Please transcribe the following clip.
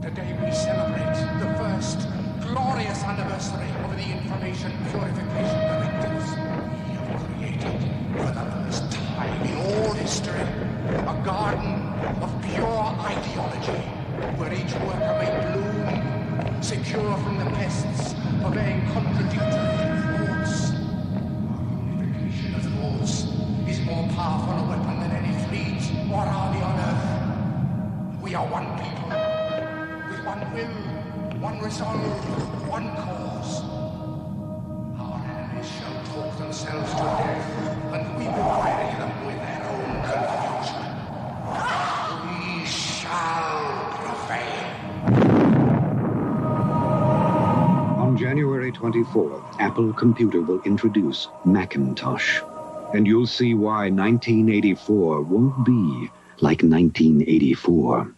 Today we celebrate the first glorious anniversary of the Information Purification Directives. We have created, for the first time in all history, a garden of pure ideology, where each worker may bloom, secure from the pests of vain contradictory thoughts. Our unification of thoughts is more powerful a weapon than any fleet or army on earth. We are one people, with one will, one resolve, one cause. Our enemies shall talk themselves to death, and we will bury them with their own confusion. We shall prevail. On January 24th, Apple Computer will introduce Macintosh. And you'll see why 1984 won't be like 1984.